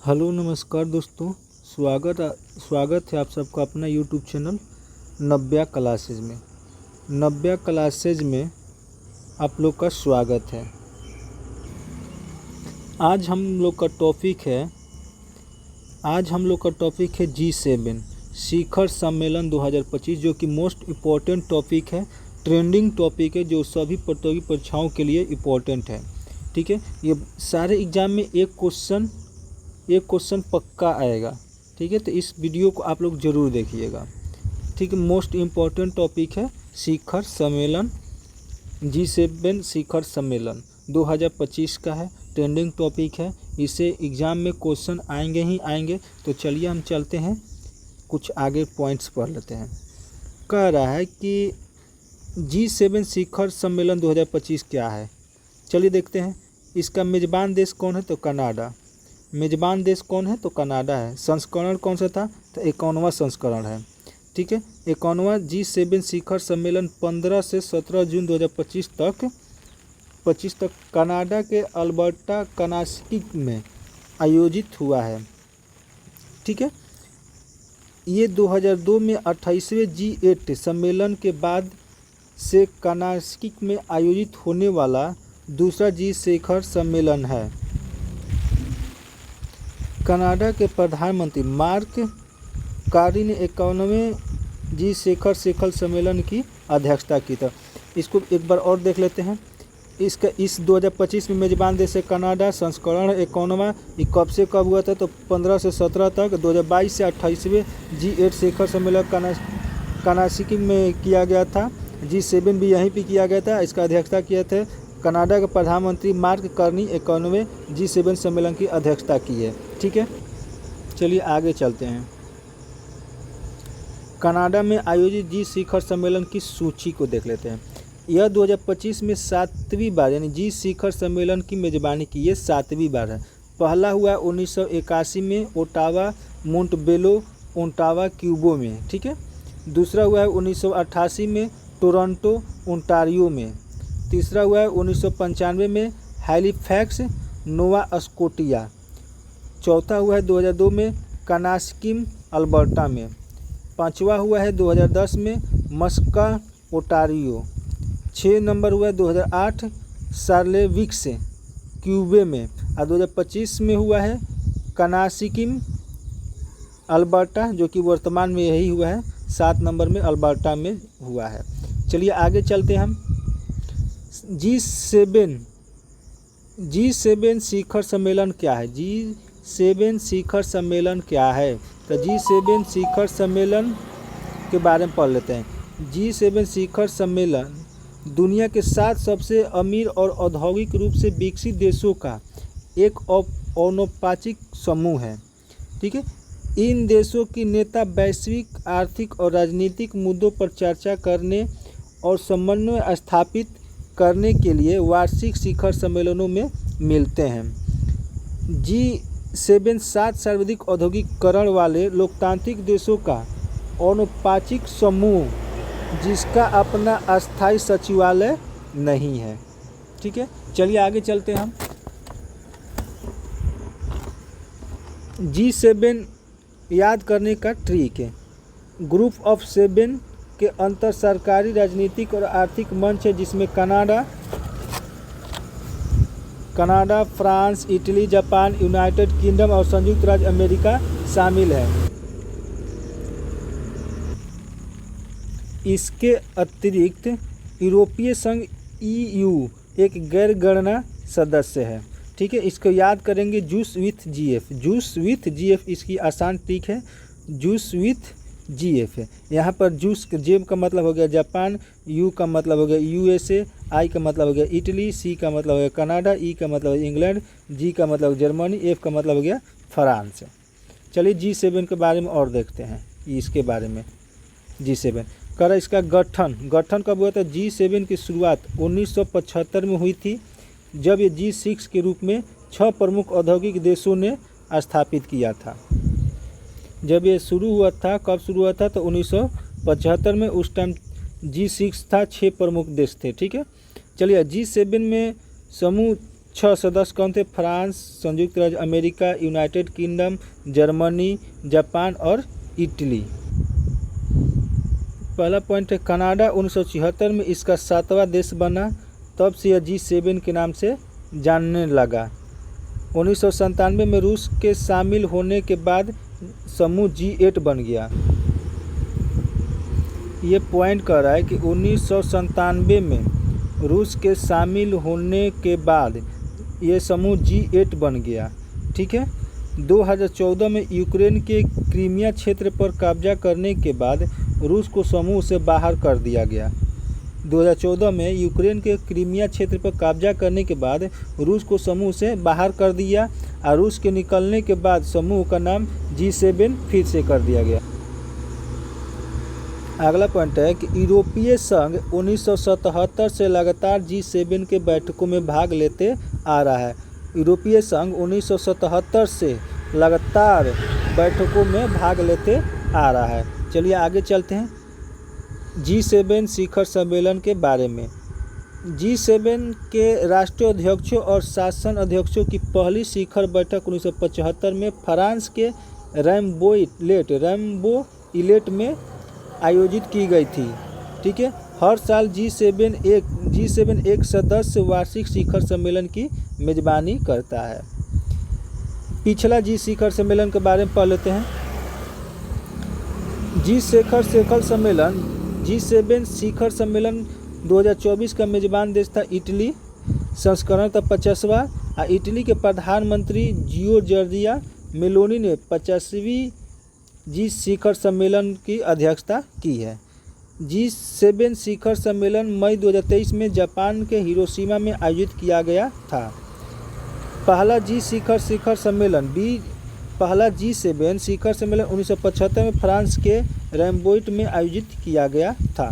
Hello नमस्कार दोस्तों। स्वागत है आप सबका अपना यूट्यूब चैनल नव्या क्लासेज में। नव्या क्लासेज में आप लोग का स्वागत है। आज हम लोग का टॉपिक है G7 शिखर सम्मेलन 2025, जो कि मोस्ट इम्पोर्टेंट टॉपिक है, ट्रेंडिंग टॉपिक है, जो सभी प्रतियोगी परीक्षाओं के लिए इम्पोर्टेंट है। ठीक है, ये सारे एग्जाम में एक क्वेश्चन पक्का आएगा। ठीक है, तो इस वीडियो को आप लोग ज़रूर देखिएगा। ठीक है, मोस्ट इम्पॉर्टेंट टॉपिक है शिखर सम्मेलन, G7 शिखर सम्मेलन 2025 का है, ट्रेंडिंग टॉपिक है। इसे एग्ज़ाम में क्वेश्चन आएंगे ही आएंगे। तो चलिए हम चलते हैं, कुछ आगे पॉइंट्स पढ़ लेते हैं। कह रहा है कि G7 शिखर सम्मेलन 2025 क्या है। चलिए देखते हैं। इसका मेज़बान देश कौन है, तो कनाडा। मेज़बान देश कौन है, तो कनाडा है। संस्करण कौन सा था, तो 51वां संस्करण है। ठीक है, 51वां G7 शिखर सम्मेलन 15 से 17 जून 2025 तक कनाडा के अल्बर्टा कनास्किक में आयोजित हुआ है। ठीक है, ये 2002 में 28वें G8 सम्मेलन के बाद से कनास्किक में आयोजित होने वाला दूसरा G शिखर सम्मेलन है। कनाडा के प्रधानमंत्री मार्क कार्नी ने 51वें G शिखर सम्मेलन की अध्यक्षता की था। इसको एक बार और देख लेते हैं। इस 2025 में मेजबान देश है कनाडा। संस्करण 51वां। ये कब से कब हुआ था, तो 15 से 17 तक। 2022 से 28वें G8 शिखर सम्मेलन कनास्किक में किया गया था। G7 भी यहीं पे किया गया था। इसका अध्यक्षता किया था कनाडा के प्रधानमंत्री मार्क कार्नी। 51वें G7 सम्मेलन की अध्यक्षता की है। ठीक है, चलिए आगे चलते हैं। कनाडा में आयोजित G शिखर सम्मेलन की सूची को देख लेते हैं। यह 2025 में 7वीं बार यानी G शिखर सम्मेलन की मेज़बानी की। ये 7वीं बार है। पहला हुआ 1981 में ओटावा मोंटबेलो ओटावा क्यूबो में। ठीक है, दूसरा हुआ है 1988 में टोरंटो ओंटारियो में। तीसरा हुआ है 1995 में हैलिफैक्स नोवा स्कोटिया। चौथा हुआ है 2002 में कनास्किम अल्बर्टा में। पांचवा हुआ है 2010 में मस्का ओटारियो। 6 नंबर हुआ है 2008 सार्लेविक्स क्यूबे में। और 2025 में हुआ है कनास्किम अल्बर्टा, जो कि वर्तमान में यही हुआ है। 7 नंबर में अल्बर्टा में हुआ है। चलिए आगे चलते हैं हम। G7 शिखर सम्मेलन क्या है। G7 शिखर सम्मेलन क्या है, तो G7 शिखर सम्मेलन के बारे में पढ़ लेते हैं। G7 शिखर सम्मेलन दुनिया के 7 सबसे अमीर और औद्योगिक रूप से विकसित देशों का एक अनौपचारिक समूह है। ठीक है, इन देशों के नेता वैश्विक आर्थिक और राजनीतिक मुद्दों पर चर्चा करने और समन्वय स्थापित करने के लिए वार्षिक शिखर सम्मेलनों में मिलते हैं। G7 7 सर्वाधिक औद्योगिकरण वाले लोकतांत्रिक देशों का अनौपचारिक समूह, जिसका अपना अस्थायी सचिवालय नहीं है। ठीक है, चलिए आगे चलते हैं हम। G7 याद करने का ट्रिक है। ग्रुप ऑफ 7 के अंतर सरकारी राजनीतिक और आर्थिक मंच है, जिसमें Canada, France, Italy, Japan, United kingdom और संयुक्त राज्य अमेरिका शामिल है। इसके अतिरिक्त यूरोपीय संघ EU एक गैर गणना सदस्य है। ठीक है, इसको याद करेंगे जूस विथ GF। इसकी आसान ट्रिक है, जूस विथ GF है। यहाँ पर जूस जेब का मतलब हो गया जापान, U का मतलब हो गया USA, I का मतलब हो गया इटली, C का मतलब हो गया कनाडा, E का मतलब है इंग्लैंड, G का मतलब जर्मनी, F का मतलब हो गया फ्रांस। चलिए G7 के बारे में और देखते हैं। इसके बारे में G7 कर इसका गठन कब हुआ था। G7 की शुरुआत 1975 में हुई थी, जब ये G6 के रूप में 6 प्रमुख औद्योगिक देशों ने स्थापित किया था। जब ये शुरू हुआ था, कब शुरू हुआ था, तो 1975 में। उस टाइम G6 था, 6 प्रमुख देश थे। ठीक है, चलिए G7 में समूह 6 सदस्य कौन थे? फ्रांस, संयुक्त राज्य America, United kingdom, Germany, Japan और इटली। पहला पॉइंट है कनाडा 1976 में इसका 7वां देश बना, तब से यह G7 के नाम से जानने लगा। 1997 में रूस के शामिल होने के बाद समूह G8 बन गया। ये पॉइंट कह रहा है कि 1997 में रूस के शामिल होने के बाद ये समूह G8 बन गया। ठीक है। 2014 में यूक्रेन के क्रीमिया क्षेत्र पर कब्जा करने के बाद रूस को समूह से बाहर कर दिया गया। 2014 में यूक्रेन के क्रीमिया क्षेत्र पर कब्जा करने के बाद रूस को समूह से बाहर कर दिया और रूस के निकलने के बाद समूह का नाम G7 फिर से कर दिया गया। अगला पॉइंट है कि यूरोपीय संघ 1977 से लगातार G7 के बैठकों में भाग लेते आ रहा है। यूरोपीय संघ 1977 से लगातार बैठकों में भाग लेते आ रहा है। चलिए आगे चलते हैं G7 शिखर सम्मेलन के बारे में। G7 के राष्ट्रीय अध्यक्षों और शासन अध्यक्षों की पहली शिखर बैठक 1975 में फ्रांस के रैम्बोइलेट में आयोजित की गई थी। ठीक है। हर साल G7 एक सदस्य वार्षिक शिखर सम्मेलन की मेजबानी करता है। पिछला G शिखर सम्मेलन के बारे में पढ़ लेते हैं। G7 शिखर सम्मेलन 2024 का मेजबान देश था इटली। संस्करण था 50वां। इटली के प्रधानमंत्री जियोर्जिया मेलोनी ने 50वीं G शिखर सम्मेलन की अध्यक्षता की है। G7 शिखर सम्मेलन मई 2023 में जापान के हिरोशिमा में आयोजित किया गया था। पहला G7 शिखर सम्मेलन 1975 में फ्रांस के रैम्बोइट में आयोजित किया गया था।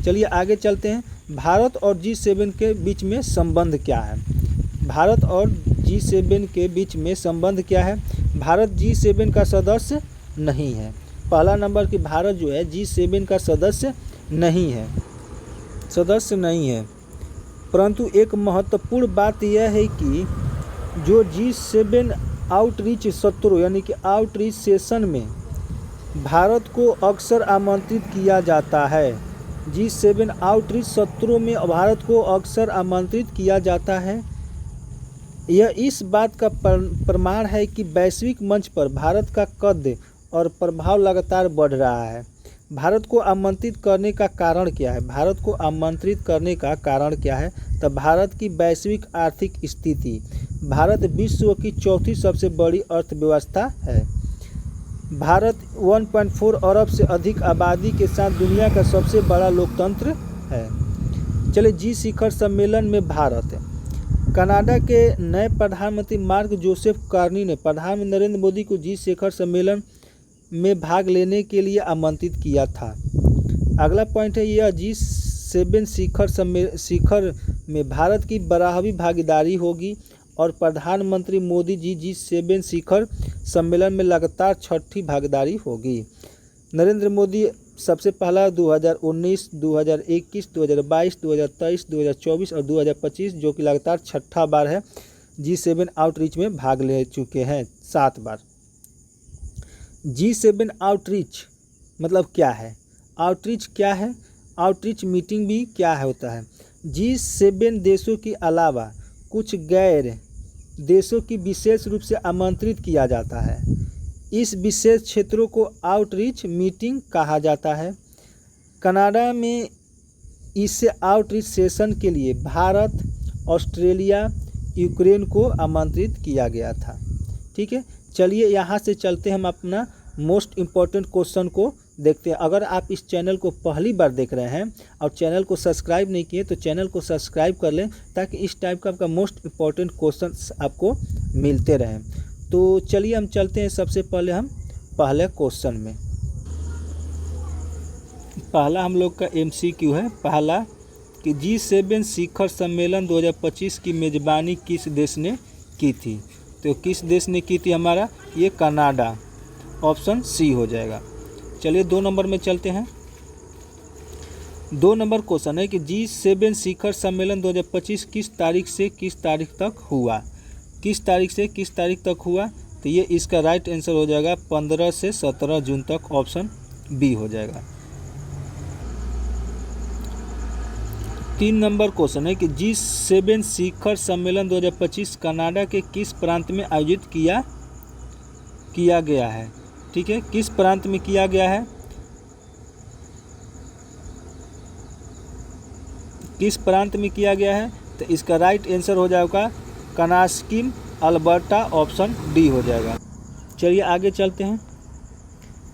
चलिए आगे चलते हैं। भारत और G7 के बीच में संबंध क्या है? भारत और G7 के बीच में संबंध क्या है? भारत G7 का सदस्य नहीं है। पहला नंबर कि भारत जो है G7 का सदस्य नहीं है, परंतु एक महत्वपूर्ण बात यह है कि जो G7 आउटरीच सत्रों यानी कि आउटरीच सेशन में भारत को अक्सर आमंत्रित किया जाता है। G7 आउटरीच सत्रों में भारत को अक्सर आमंत्रित किया जाता है। यह इस बात का प्रमाण है कि वैश्विक मंच पर भारत का कद और प्रभाव लगातार बढ़ रहा है। भारत को आमंत्रित करने का कारण क्या है? तब भारत की वैश्विक आर्थिक स्थिति। भारत विश्व की चौथी सबसे बड़ी अर्थव्यवस्था है। भारत 1.4 अरब से अधिक आबादी के साथ दुनिया का सबसे बड़ा लोकतंत्र है। चलिए G शिखर सम्मेलन में भारत। कनाडा के नए प्रधानमंत्री मार्क जोसेफ कार्नी ने प्रधानमंत्री नरेंद्र मोदी को G शिखर सम्मेलन में भाग लेने के लिए आमंत्रित किया था। अगला पॉइंट है यह G7 शिखर में भारत की 12वीं भागीदारी होगी और प्रधानमंत्री मोदी G7 शिखर सम्मेलन में लगातार 6ठी भागीदारी होगी। नरेंद्र मोदी सबसे पहला 2019, 2021, 2022, 2023, 2024 और 2025 जो कि लगातार 6ठा बार है G7 आउटरीच में भाग ले चुके हैं 7 बार। G7 आउटरीच मतलब क्या है? आउटरीच क्या है? आउटरीच मीटिंग भी क्या होता है? G7 देशों के अलावा कुछ गैर देशों की विशेष रूप से आमंत्रित किया जाता है। इस विशेष क्षेत्रों को आउटरीच मीटिंग कहा जाता है। कनाडा में इस आउटरीच सेशन के लिए भारत, ऑस्ट्रेलिया, यूक्रेन को आमंत्रित किया गया था। ठीक है। चलिए यहाँ से चलते हम अपना मोस्ट इम्पॉर्टेंट क्वेश्चन को देखते हैं। अगर आप इस चैनल को पहली बार देख रहे हैं और चैनल को सब्सक्राइब नहीं किए तो चैनल को सब्सक्राइब कर लें ताकि इस टाइप का आपका मोस्ट इम्पॉर्टेंट क्वेश्चन आपको मिलते रहें। तो चलिए हम चलते हैं। सबसे पहले हम पहले क्वेश्चन में, पहला हम लोग का MCQ है। पहला कि G7 शिखर सम्मेलन 2025 की मेज़बानी किस देश ने की थी? तो किस देश ने की थी? हमारा ये कनाडा, ऑप्शन सी हो जाएगा। चलिए 2 नंबर में चलते हैं। 2 नंबर क्वेश्चन है कि G7 शिखर सम्मेलन 2025 किस तारीख से किस तारीख तक हुआ, किस तारीख से किस तारीख तक हुआ, तो ये इसका राइट आंसर हो जाएगा 15 से 17 जून तक, ऑप्शन बी हो जाएगा। 3 नंबर क्वेश्चन है कि G7 शिखर सम्मेलन 2025 कनाडा के किस प्रांत में आयोजित किया गया है, ठीक है, किस प्रांत में किया गया है, किस प्रांत में किया गया है, तो इसका राइट आंसर हो जाएगा कनास्किम अल्बर्टा, ऑप्शन डी हो जाएगा। चलिए आगे चलते हैं।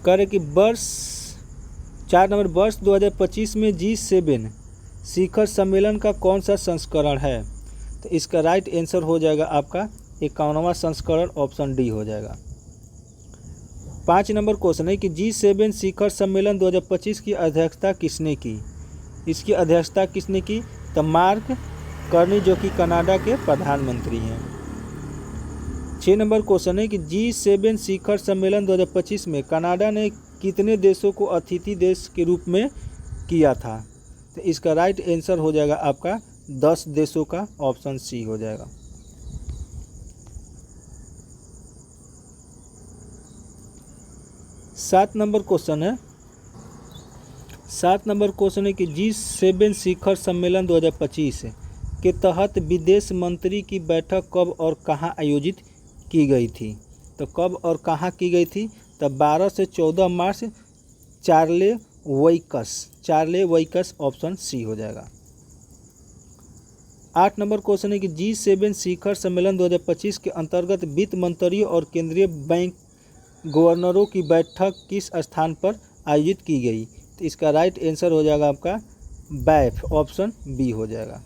कह रहे कि वर्ष 4 नंबर, वर्ष 2025 में G7 शिखर सम्मेलन का कौन सा संस्करण है, तो इसका राइट आंसर हो जाएगा आपका 51वां संस्करण, ऑप्शन डी हो जाएगा। 5 नंबर क्वेश्चन है कि G7 शिखर सम्मेलन 2025 की अध्यक्षता किसने की, इसकी अध्यक्षता किसने की, तो मार्क कर्नी जो कि कनाडा के प्रधानमंत्री हैं। 6 नंबर क्वेश्चन है कि G7 शिखर सम्मेलन 2025 में कनाडा ने कितने देशों को अतिथि देश के रूप में किया था, तो इसका राइट आंसर हो जाएगा आपका 10 देशों का, ऑप्शन सी हो जाएगा। 7 नंबर क्वेश्चन है, 7 नंबर क्वेश्चन है कि G7 शिखर सम्मेलन 2025 के तहत विदेश मंत्री की बैठक कब और कहां आयोजित की गई थी, तो कब और कहां की गई थी, तो 12 से 14 मार्च, चार्ले वोइकस, ऑप्शन सी हो जाएगा। 8 नंबर क्वेश्चन है कि G7 शिखर सम्मेलन 2025 के अंतर्गत वित्त मंत्रियों और केंद्रीय बैंक गवर्नरों की बैठक किस स्थान पर आयोजित की गई, तो इसका राइट आंसर हो जाएगा आपका बैफ, ऑप्शन बी हो जाएगा।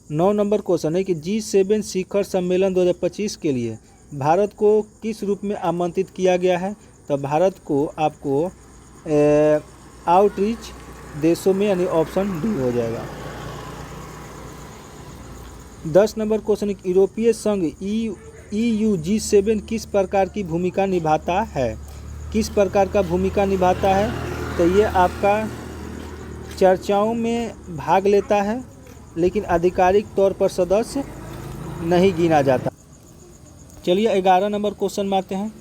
9 नंबर क्वेश्चन है कि G7 शिखर सम्मेलन 2025 के लिए भारत को किस रूप में आमंत्रित किया गया है, तो भारत को आपको आउटरीच देशों में, यानी ऑप्शन डी हो जाएगा। 10 नंबर क्वेश्चन है यूरोपीय संघ EU G7 किस प्रकार की भूमिका निभाता है, किस प्रकार का भूमिका निभाता है, तो ये आपका चर्चाओं में भाग लेता है लेकिन आधिकारिक तौर पर सदस्य नहीं गिना जाता। चलिए 11 नंबर क्वेश्चन में आते हैं।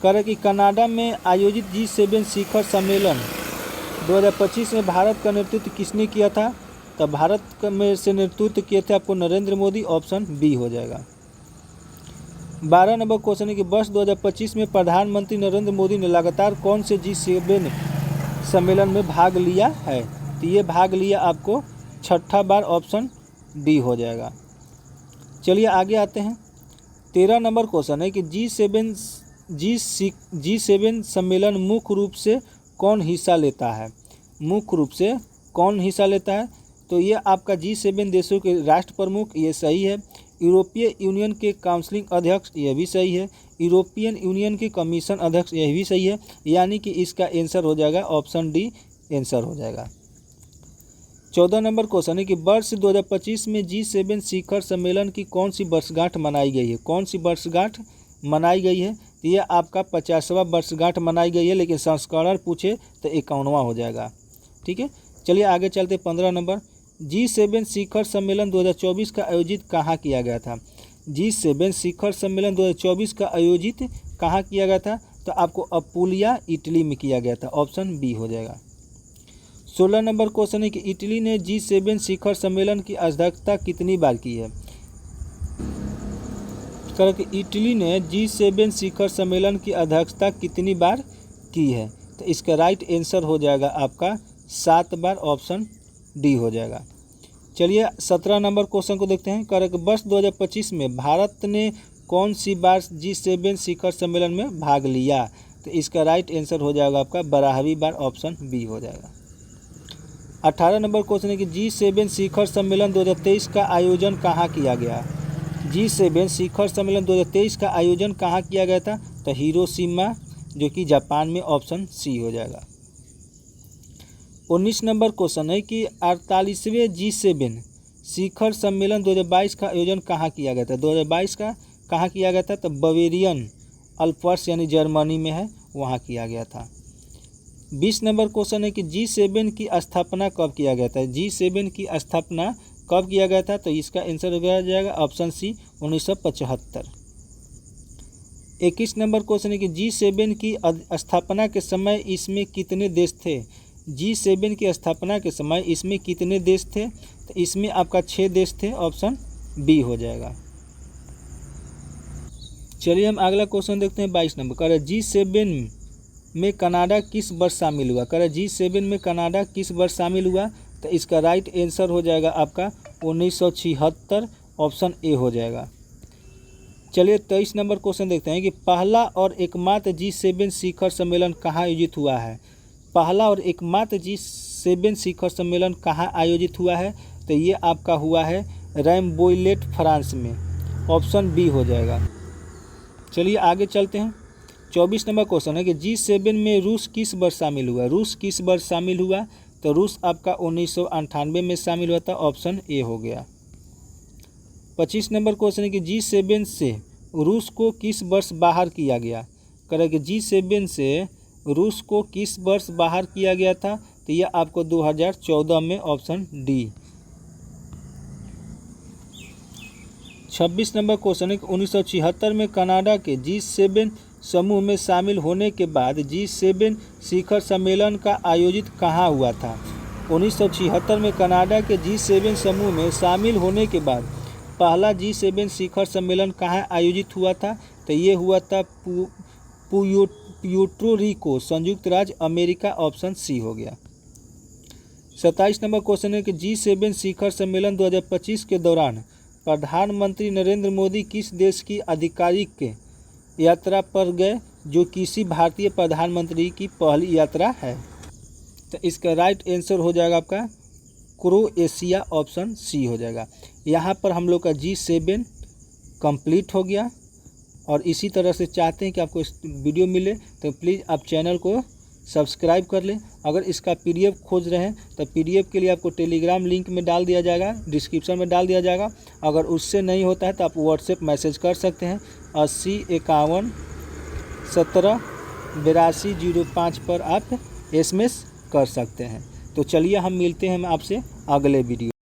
कह रहे कि कनाडा में आयोजित G7 शिखर सम्मेलन 2025 में भारत का नेतृत्व किसने किया था, तो भारत में से नेतृत्व किए थे आपको नरेंद्र मोदी, ऑप्शन बी हो जाएगा। 12 नंबर क्वेश्चन है कि वर्ष 2025 में प्रधानमंत्री नरेंद्र मोदी ने लगातार कौन से G7 सम्मेलन में भाग लिया है, तो ये भाग लिया आपको 6ठा बार, ऑप्शन डी हो जाएगा। चलिए आगे आते हैं। 13 नंबर क्वेश्चन है कि G7 सम्मेलन मुख्य रूप से कौन हिस्सा लेता है, मुख्य रूप से कौन हिस्सा लेता है, तो ये आपका G7 देशों के राष्ट्र प्रमुख, ये सही है। यूरोपीय यूनियन के काउंसिलिंग अध्यक्ष, यह भी सही है। यूरोपियन यूनियन के कमीशन अध्यक्ष, यह भी सही है, यानी कि इसका आंसर हो जाएगा ऑप्शन डी आंसर हो जाएगा। 14 नंबर क्वेश्चन है कि वर्ष 2025 में G7 शिखर सम्मेलन की कौन सी वर्षगांठ मनाई गई है, कौन सी वर्षगांठ मनाई गई है, तो यह आपका 50वां वर्षगांठ मनाई गई है, लेकिन संस्करण पूछे तो 51वां हो जाएगा, ठीक है। चलिए आगे चलते। 15 नंबर, G7 शिखर सम्मेलन 2024 का आयोजित कहाँ किया गया था, G7 शिखर सम्मेलन 2024 का आयोजित कहाँ किया गया था, तो आपको अपुलिया, इटली में किया गया था, ऑप्शन बी हो जाएगा। 16 नंबर क्वेश्चन है कि इटली ने G7 शिखर सम्मेलन की अध्यक्षता कितनी बार की है, कि इटली ने G7 शिखर सम्मेलन की अध्यक्षता कितनी बार की है, तो इसका राइट आंसर हो जाएगा आपका 7 बार, ऑप्शन डी हो जाएगा। चलिए 17 नंबर क्वेश्चन को देखते हैं। कि वर्ष 2025 में भारत ने कौन सी बार G7 शिखर सम्मेलन में भाग लिया, तो इसका राइट आंसर हो जाएगा आपका 12वीं बार, ऑप्शन बी हो जाएगा। 18 नंबर क्वेश्चन है कि G7 शिखर सम्मेलन 2023 का आयोजन कहाँ किया गया, G7 शिखर सम्मेलन 2023 का आयोजन कहाँ किया गया था, तो हिरोशिमा जो कि जापान में, ऑप्शन सी हो जाएगा। 19 नंबर क्वेश्चन है कि 48वें G7 शिखर सम्मेलन 2022 का आयोजन कहाँ किया गया था, 2022 का कहाँ किया गया था, तो बवेरियन अल्पर्स यानी जर्मनी में है, वहाँ किया गया था। 20 नंबर क्वेश्चन है कि G7 की स्थापना कब किया गया था। G7 की स्थापना कब किया गया था, तो इसका आंसर हो जाएगा ऑप्शन सी 1975। 21 नंबर क्वेश्चन है कि G7 की स्थापना के समय इसमें कितने देश थे। G7 की स्थापना के समय इसमें कितने देश थे, तो इसमें आपका 6 देश थे, ऑप्शन बी हो जाएगा। चलिए हम अगला क्वेश्चन देखते हैं। 22 नंबर कह रहा है G7 में कनाडा किस वर्ष शामिल हुआ। कह रहा है G7 में कनाडा किस वर्ष शामिल हुआ, तो इसका राइट आंसर हो जाएगा आपका 1976, ऑप्शन ए हो जाएगा। चलिए 23 नंबर क्वेश्चन देखते हैं कि पहला और एकमात्र G7 शिखर सम्मेलन कहाँ आयोजित हुआ है। पहला और एकमात्र G7 शिखर सम्मेलन कहाँ आयोजित हुआ है, तो ये आपका हुआ है रैम्बोइलेट, फ्रांस में, ऑप्शन बी हो जाएगा। चलिए आगे चलते हैं। 24 नंबर क्वेश्चन है कि G7 में रूस किस वर्ष शामिल हुआ। रूस किस वर्ष शामिल हुआ, तो रूस आपका 1998 में शामिल हुआ था, ऑप्शन ए हो गया। 25 नंबर क्वेश्चन है कि G7 से रूस को किस वर्ष बाहर किया गया। करें कि G7 से रूस को किस वर्ष बाहर किया गया था, तो यह आपको 2014 में, ऑप्शन डी। 26 नंबर क्वेश्चन है कि 1976 में कनाडा के G7 समूह में शामिल होने के बाद G7 शिखर सम्मेलन का आयोजित कहाँ हुआ था। 1976 में कनाडा के G7 समूह में शामिल होने के बाद पहला G7 शिखर सम्मेलन कहाँ आयोजित हुआ था, तो ये हुआ था पुर्टो रिको, संयुक्त राज्य अमेरिका, ऑप्शन सी हो गया। 27 नंबर क्वेश्चन है कि G7 शिखर सम्मेलन 2025 के दौरान प्रधानमंत्री नरेंद्र मोदी किस देश की आधिकारिक यात्रा पर गए, जो किसी भारतीय प्रधानमंत्री की पहली यात्रा है, तो इसका राइट आंसर हो जाएगा आपका क्रोएशिया, ऑप्शन सी हो जाएगा। यहाँ पर हम लोग का G7 कंप्लीट हो गया। और इसी तरह से चाहते हैं कि आपको इस वीडियो मिले तो प्लीज़ आप चैनल को सब्सक्राइब कर लें। अगर इसका PDF खोज रहे हैं तो PDF के लिए आपको टेलीग्राम लिंक में डाल दिया जाएगा, डिस्क्रिप्शन में डाल दिया जाएगा। अगर उससे नहीं होता है तो आप व्हाट्सएप मैसेज कर सकते हैं 80 51 17 82 05 पर आप SMS कर सकते हैं। तो चलिए हम मिलते हैं आपसे अगले वीडियो।